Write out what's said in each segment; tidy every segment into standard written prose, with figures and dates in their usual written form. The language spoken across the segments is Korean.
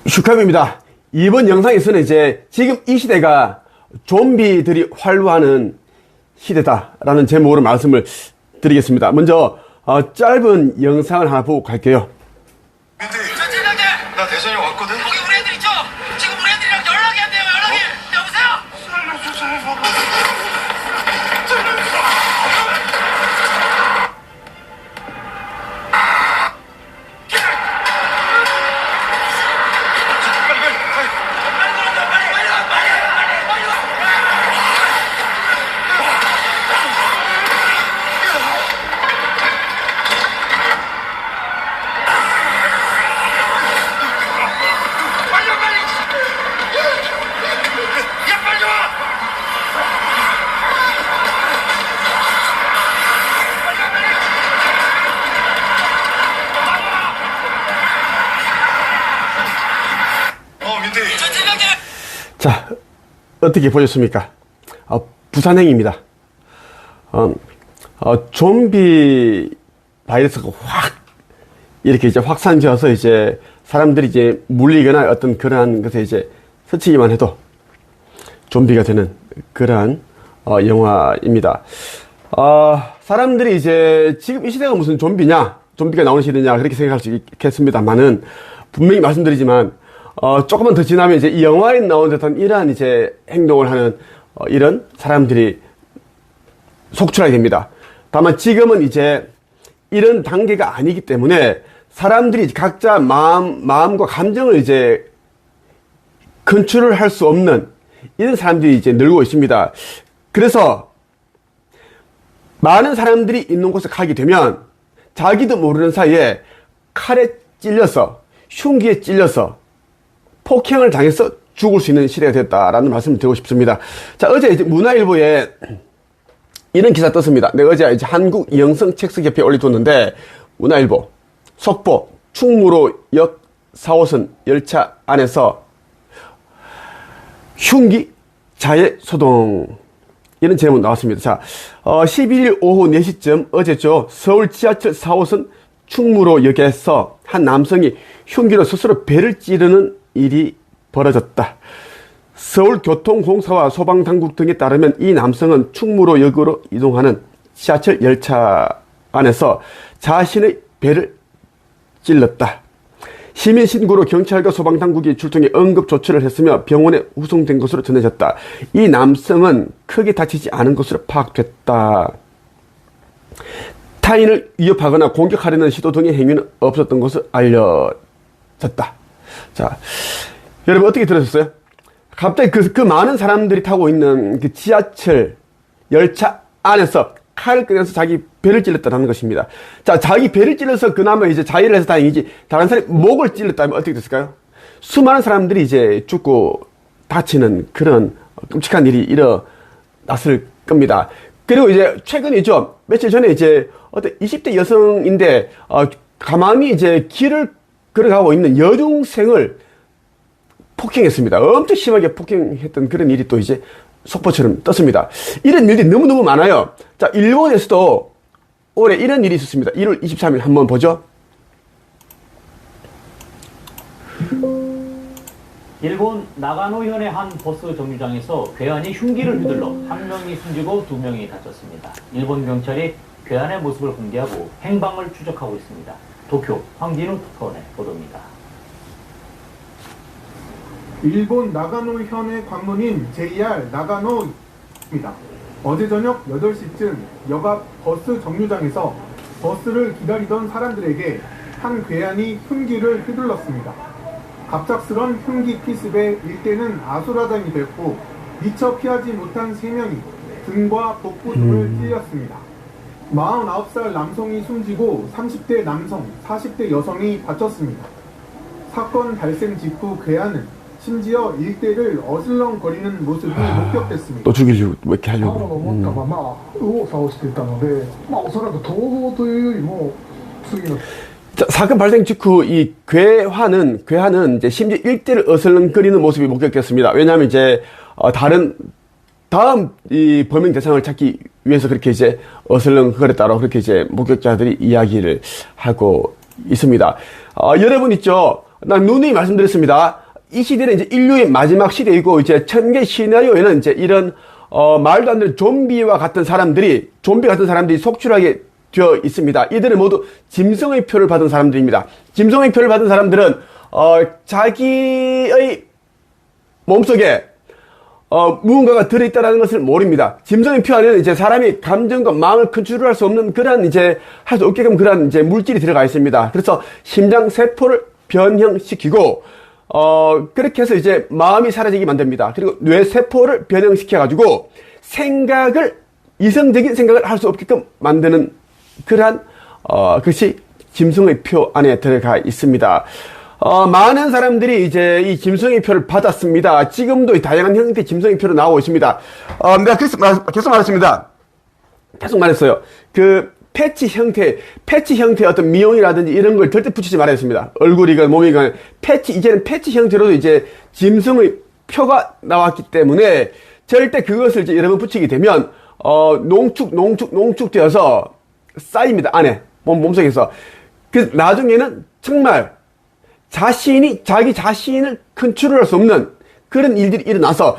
슈카입니다. 이번 영상에서는 이제 지금 이 시대가 좀비들이 활루하는 시대다라는 제목으로 말씀을 드리겠습니다. 먼저 짧은 영상을 하나 보고 갈게요. 민대, 나 대전에 왔거든. 거기 우리 애들 있죠? 지금 우리 애들이랑 연락이 안 돼요. 연락이. 여보세요? 자, 어떻게 보셨습니까? 부산행입니다. 좀비 바이러스가 확 이렇게 이제 확산되어서 이제 사람들이 이제 물리거나 어떤 그러한 것에 이제 스치기만 해도 좀비가 되는 그러한 영화입니다. 사람들이 이제 지금 이 시대가 무슨 좀비냐, 좀비가 나오는 시대냐 그렇게 생각할 수 있겠습니다만은 분명히 말씀드리지만 조금만 더 지나면 이제 이 영화에 나온 듯한 이러한 이제 행동을 하는 이런 사람들이 속출하게 됩니다. 다만 지금은 이제 이런 단계가 아니기 때문에 사람들이 각자 마음과 감정을 이제 컨트롤 할 수 없는 이런 사람들이 이제 늘고 있습니다. 그래서 많은 사람들이 있는 곳에 가게 되면 자기도 모르는 사이에 칼에 찔려서 흉기에 찔려서 폭행을 당해서 죽을 수 있는 시대가 됐다라는 말씀을 드리고 싶습니다. 자, 어제 이제 문화일보에 이런 기사 떴습니다. 내가 어제 이제 한국 영성 책석협회에 올려뒀는데, 문화일보, 속보, 충무로역 4호선 열차 안에서 흉기 자해 소동. 이런 제목 나왔습니다. 자, 11일 오후 4시쯤 어제죠. 서울 지하철 4호선 충무로역에서 한 남성이 흉기로 스스로 배를 찌르는 일이 벌어졌다. 서울교통공사와 소방당국 등에 따르면 이 남성은 충무로역으로 이동하는 지하철 열차 안에서 자신의 배를 찔렀다. 시민 신고로 경찰과 소방당국이 출동해 응급조치를 했으며 병원에 후송된 것으로 전해졌다. 이 남성은 크게 다치지 않은 것으로 파악됐다. 타인을 위협하거나 공격하려는 시도 등의 행위는 없었던 것으로 알려졌다. 자, 여러분 어떻게 들으셨어요? 갑자기 그 많은 사람들이 타고 있는 그 지하철 열차 안에서 칼을 꺼내서 자기 배를 찔렀다는 것입니다. 자, 자기 배를 찔러서 그나마 이제 자해를 해서 다행이지, 다른 사람이 목을 찔렀다면 어떻게 됐을까요? 수많은 사람들이 이제 죽고 다치는 그런 끔찍한 일이 일어났을 겁니다. 그리고 이제 최근이죠. 며칠 전에 이제 어떤 20대 여성인데 가만히 이제 길을 걸어가고 있는 여중생을 폭행했습니다. 엄청 심하게 폭행했던 그런 일이 또 이제 속보처럼 떴습니다. 이런 일들이 너무너무 많아요. 자, 일본에서도 올해 이런 일이 있었습니다. 1월 23일 한번 보죠. 일본 나가노현의 한 버스 정류장에서 괴한이 흉기를 휘둘러 한 명이 숨지고 두 명이 다쳤습니다. 일본 경찰이 괴한의 모습을 공개하고 행방을 추적하고 있습니다. 도쿄 황진우 특파원의 보도입니다. 일본 나가노현의 관문인 JR 나가노입니다. 어제 저녁 8시쯤 역 앞 버스 정류장에서 버스를 기다리던 사람들에게 한 괴한이 흉기를 휘둘렀습니다. 갑작스런 흉기 피습에 일대는 아수라장이 됐고 미처 피하지 못한 3명이 등과 복부 등을 찔렸습니다. 49살 남성이 숨지고 30대 남성, 40대 여성이 다쳤습니다. 사건 발생 직후 괴한은 심지어 일대를 어슬렁거리는 모습이 목격됐습니다. 또 죽이려고 왜 이렇게 하려고. 右往左往していたので、おそらく逃亡というよりも次の 자, 사건 발생 직후 이 괴한은 이제 심지어 일대를 어슬렁거리는 모습이 목격됐습니다. 왜냐하면 이제 다음 이 범행 대상을 찾기 위해서 그렇게 이제 어슬렁거렸다고 그렇게 이제 목격자들이 이야기를 하고 있습니다. 여러분 있죠? 난 누누이 말씀드렸습니다. 이 시대는 이제 인류의 마지막 시대이고, 이제 천개 시나리오에는 이제 이런, 말도 안 되는 좀비 같은 사람들이 속출하게 되어 있습니다. 이들은 모두 짐승의 표를 받은 사람들입니다. 짐승의 표를 받은 사람들은, 자기의 몸속에, 무언가가 들어있다는 것을 모릅니다. 짐승의 표 안에는 이제 사람이 감정과 마음을 컨트롤할 수 없는 그런 이제, 할 수 없게끔 그런 이제 물질이 들어가 있습니다. 그래서 심장 세포를 변형시키고, 그렇게 해서 이제 마음이 사라지게 만듭니다. 그리고 뇌 세포를 변형시켜가지고 이성적인 생각을 할 수 없게끔 만드는 그러한, 것이 짐승의 표 안에 들어가 있습니다. 많은 사람들이 이제 이 짐승의 표를 받았습니다. 지금도 다양한 형태의 짐승의 표로 나오고 있습니다. 내가 계속 말했습니다. 계속 말했어요. 패치 형태의 어떤 미용이라든지 이런 걸 절대 붙이지 말아야 했습니다. 얼굴이건 몸이건 이제는 패치 형태로도 이제 짐승의 표가 나왔기 때문에 절대 그것을 이제 여러분 붙이게 되면, 농축되어서 쌓입니다. 안에, 몸속에서. 나중에는 정말 자기 자신을 컨트롤할 수 없는 그런 일들이 일어나서,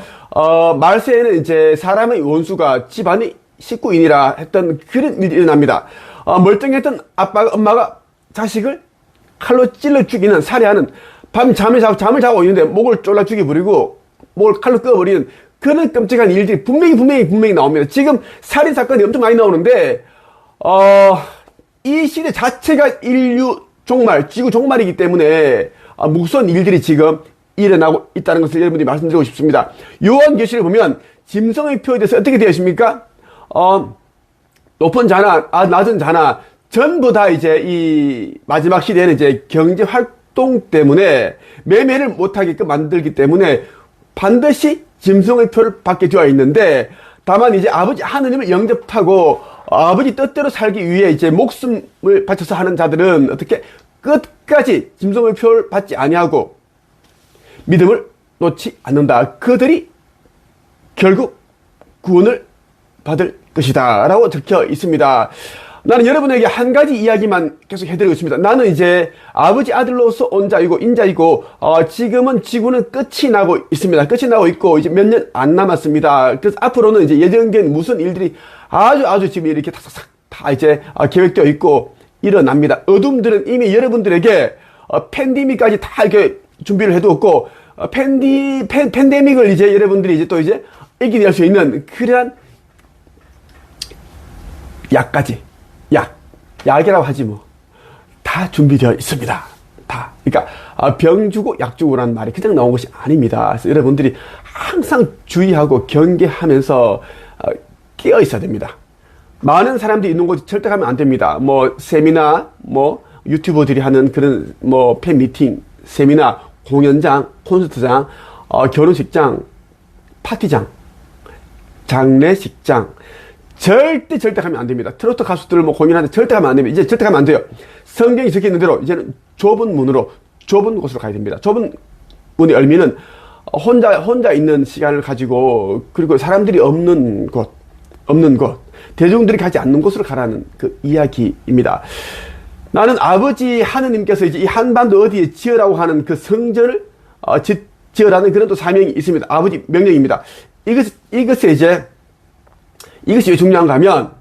말세에는 이제 사람의 원수가 집안의 식구인이라 했던 그런 일이 일어납니다. 멀쩡했던 아빠가, 엄마가 자식을 칼로 찔러 죽이는, 살해하는, 밤 잠을 자고 있는데 목을 졸라 죽여버리고, 목을 칼로 끄어버리는 그런 끔찍한 일들이 분명히 나옵니다. 지금 살인사건이 엄청 많이 나오는데, 이 시대 자체가 지구 종말이기 때문에, 무서운 일들이 지금 일어나고 있다는 것을 여러분들이 말씀드리고 싶습니다. 요한계시를 보면, 짐승의 표에 대해서 어떻게 되어 있습니까? 높은 자나, 낮은 자나, 전부 다 이제 이 마지막 시대에는 이제 경제 활동 때문에 매매를 못하게끔 만들기 때문에 반드시 짐승의 표를 받게 되어 있는데, 다만 이제 아버지 하느님을 영접하고 아버지 뜻대로 살기 위해 이제 목숨을 바쳐서 하는 자들은 어떻게 끝까지 짐승의 표를 받지 아니하고 믿음을 놓지 않는다. 그들이 결국 구원을 받을 것이다 라고 적혀 있습니다. 나는 여러분에게 한 가지 이야기만 계속 해드리고 있습니다. 나는 이제 아버지 아들로서 온 자이고 인자이고, 지금은 지구는 끝이 나고 있습니다. 끝이 나고 있고 이제 몇 년 안 남았습니다. 그래서 앞으로는 이제 예정된 무슨 일들이 아주 지금 이렇게 탁탁탁 다 이제 계획되어 있고 일어납니다. 어둠들은 이미 여러분들에게 팬데믹까지 다 이렇게 준비를 해두었고, 팬데믹을 이제 여러분들이 이제 또 이제 이겨낼 수 있는 그러한 약이라고 하지 뭐. 다 준비되어 있습니다. 다. 그러니까, 병 주고 약 주고라는 말이 그냥 나온 것이 아닙니다. 그래서 여러분들이 항상 주의하고 경계하면서, 깨어 있어야 됩니다. 많은 사람들이 있는 곳에 절대 가면 안 됩니다. 세미나, 유튜버들이 하는 그런, 팬미팅, 세미나, 공연장, 콘서트장, 결혼식장, 파티장, 장례식장, 절대 가면 안 됩니다. 트로트 가수들 공연하는데 절대 가면 안 됩니다. 이제 절대 가면 안 돼요. 성경이 적혀 있는 대로 이제는 좁은 곳으로 가야 됩니다. 좁은 문의 열미는 혼자 있는 시간을 가지고, 그리고 사람들이 없는 곳, 대중들이 가지 않는 곳으로 가라는 그 이야기입니다. 나는 아버지 하느님께서 이제 이 한반도 어디에 지으라고 하는 그 성전을 지으라는 그런 또 사명이 있습니다. 아버지 명령입니다. 이것이 왜 중요한가 하면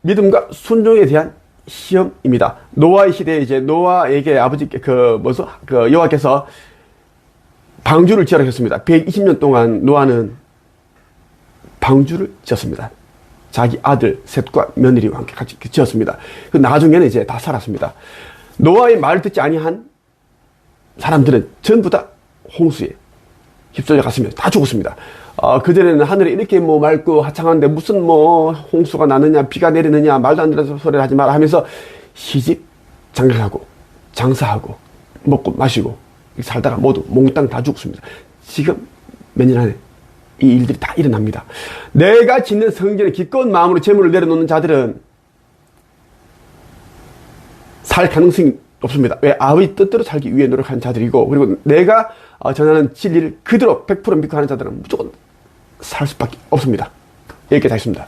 믿음과 순종에 대한 시험입니다. 노아의 시대에 이제 노아에게 아버지께 여호와께서 방주를 지으라고 했습니다. 120년 동안 노아는 방주를 지었습니다. 자기 아들 셋과 며느리와 함께 같이 지었습니다. 나중에는 이제 다 살았습니다. 노아의 말을 듣지 아니한 사람들은 전부 다 홍수에 휩쓸려 갔습니다. 다 죽었습니다. 그전에는 하늘이 이렇게 맑고 화창한데 무슨 홍수가 나느냐, 비가 내리느냐, 말도 안 되는 소리를 하지 마라 하면서 시집 장가가고, 장사하고, 먹고 마시고, 살다가 모두 몽땅 다 죽었습니다. 지금 몇 년 안에 이 일들이 다 일어납니다. 내가 짓는 성전에 기꺼운 마음으로 재물을 내려놓는 자들은 살 가능성이 없습니다. 왜? 아버지 뜻대로 살기 위해 노력하는 자들이고, 그리고 내가 전하는 진리를 그대로 100% 믿고 하는 자들은 무조건 살 수밖에 없습니다. 여기까지 하겠습니다.